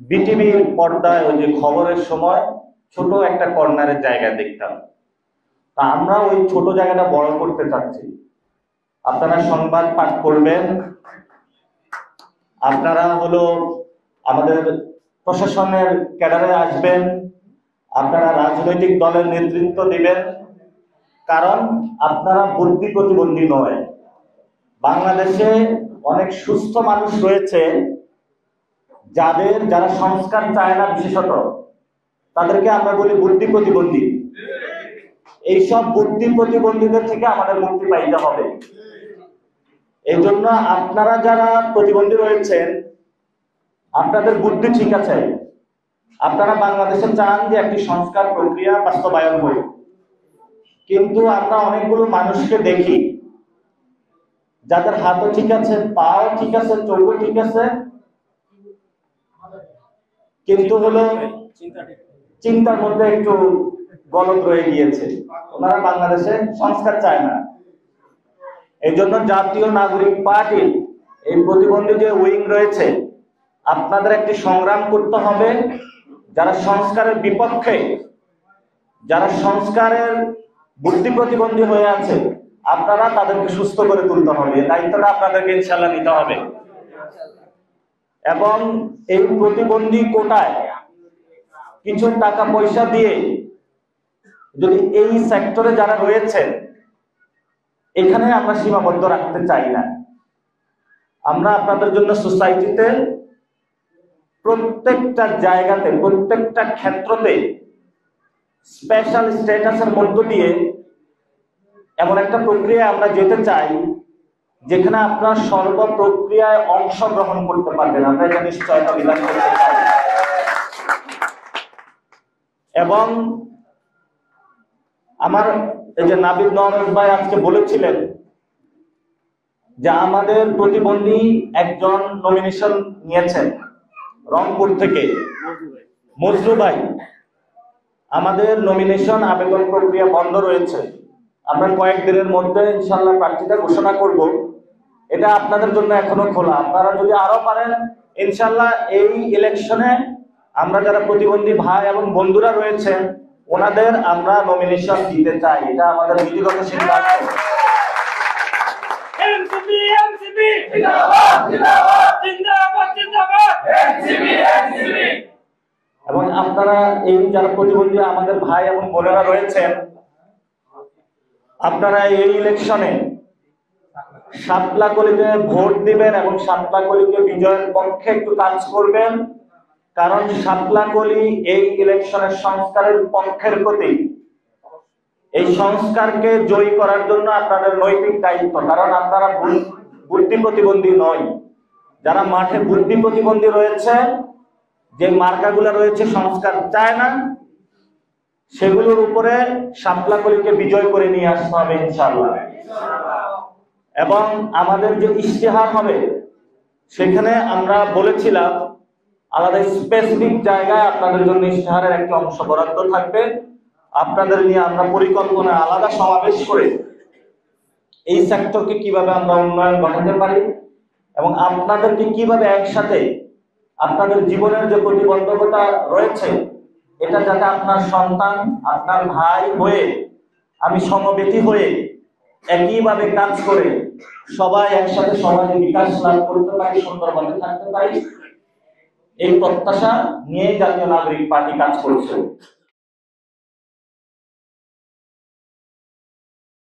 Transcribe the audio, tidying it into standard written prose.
বিটিভির পর্দায় ওই যে খবরের সময় ছোট একটা কর্নারের জায়গা দেখতাম। তা আমরা ওই ছোট জায়গাটা বড় করতে চাচ্ছি। আপনারা সংবাদ পাঠ করবেন, আপনারা আমাদের প্রশাসনের ক্যাডারে আসবেন, আপনারা রাজনৈতিক দলের নেতৃত্ব দিবেন, কারণ আপনারা বুদ্ধি প্রতিবন্ধী নয়। বাংলাদেশে অনেক সুস্থ মানুষ রয়েছে যারা সংস্কার চায় না, বিশেষত তাদেরকে আমরা বলি বুদ্ধি প্রতিবন্ধী। এইসব বুদ্ধি প্রতিবন্ধীদের থেকে আমাদের মুক্তি পাইতে হবে। এই জন্য আপনারা যারা প্রতিবন্ধী রয়েছেন, আপনাদের বুদ্ধি ঠিক আছে, আপনারা বাংলাদেশে চান যে একটি সংস্কার প্রক্রিয়া বাস্তবায়ন হোক, কিন্তু আমরা অনেকগুলো মানুষকে দেখি যাদের হাতও ঠিক আছে, পাও ঠিক আছে, চোখও ঠিক আছে, কিন্তু চিন্তার মধ্যে একটু গলদ রয়ে গিয়েছে। ওনারা বাংলাদেশে সংস্কার চায় না। এই জন্য জাতীয় নাগরিক পার্টির এই প্রতিবন্ধী যে উইং রয়েছে, আপনাদের একটি সংগ্রাম করতে হবে। যারা সংস্কারের বিপক্ষে, যারা সংস্কারের বুদ্ধি প্রতিবন্ধী হয়ে আছে, আপনারা তাদেরকে সুস্থ করে তুলতে হবে। এই দায়িত্বটা আপনাদেরকে ইনশাআল্লাহ নিতে হবে। এবং এই প্রতিবন্ধী কোটায় কিছু টাকা পয়সা দিয়ে যদি এই সেক্টরে যারা রয়েছেন, এখানে আমরা সীমাবদ্ধ রাখতে চাই না। আমরা আপনাদের জন্য সোসাইটিতে প্রত্যেকটা জায়গাতে, প্রত্যেকটা ক্ষেত্রতে স্পেশাল স্ট্যাটাসের মধ্য দিয়ে এমন একটা প্রক্রিয়া আমরা যেতে চাই যেখানে আপনার সর্বপ্রক্রিয়ায় অংশগ্রহণ করতে পারবেন। আমরা এটা নিশ্চয়তা বিধান করতে চাই। এবং আমার এই যে নাবিদ নওয়াজ ভাই আজকে বলেছিলেন যে আমাদের প্রতিবন্ধী একজন নমিনেশন নিয়েছেন রংপুর থেকে, মজরু ভাই। আমাদের নমিনেশন আবেদন প্রক্রিয়া বন্ধ রয়েছে। আমরা কয়েকদিনের মধ্যে ইনশাআল্লাহ প্রার্থীতা ঘোষণা করব। এটা আপনাদের জন্য এখনো খোলা। আপনারা যদি আরো পারেন, ইনশাআল্লাহ এই ইলেকশনে আমরা যারা প্রতিবন্ধী ভাই এবং বন্ধুরা রয়েছেন, ওনাদের আমরা নমিনেশন দিতে চাই। এটা আমাদের নীতিগত সিদ্ধান্ত। এবং আপনারা এই যারা প্রতিবন্ধী আমাদের ভাই এবং বোনেরা রয়েছেন, আপনারা এই ইলেকশনে সাতলাকলিতে ভোট দিবেন এবং সাতলাকলিকে বিজয়ের পক্ষে একটু কাজ করবেন। কারণ সাতলাকলি এই ইলেকশনের সংস্কারের পক্ষের প্রতি, এই সংস্কারকে জয়ী করার জন্য আপনাদের নৈতিক দায়িত্ব। কারণ আপনারা বুদ্ধি প্রতিবন্ধী নয়। যারা মাঠে বুদ্ধি প্রতিবন্ধী রয়েছে, যে মার্কাগুলো রয়েছে সংস্কার চায় না, সেগুলোর উপরে সাতলাকলিকে বিজয় করে নিয়ে আসতে হবে ইনশাআল্লাহ। এবং আমাদের যে ইশতেহার হবে, সেখানে আমরা বলেছিলাম আলাদা স্পেসিফিক জায়গায় আপনাদের জন্য ইশতেহারের একটা অংশ বরাদ্দ থাকবে। আপনাদের নিয়ে আমরা পরিকল্পনা আলাদা সমাবেশ করে এই সেক্টরকে কিভাবে আমরা উন্নয়ন ঘটাতে পারি এবং আপনাদেরকে কিভাবে একসাথে আপনাদের জীবনের যে প্রতিবন্ধকতা রয়েছে, এটা যাতে আপনার সন্তান, আপনার ভাই হয়ে, আমি সমব্যথী হয়ে একইভাবে কাজ করে সবাই একসাথে সমাজে বিকাশ লাভ করতে পারি, সুন্দরভাবে থাকতে পারি, এই প্রত্যাশা নিয়ে জাতীয় নাগরিক পার্টি কাজ করছে।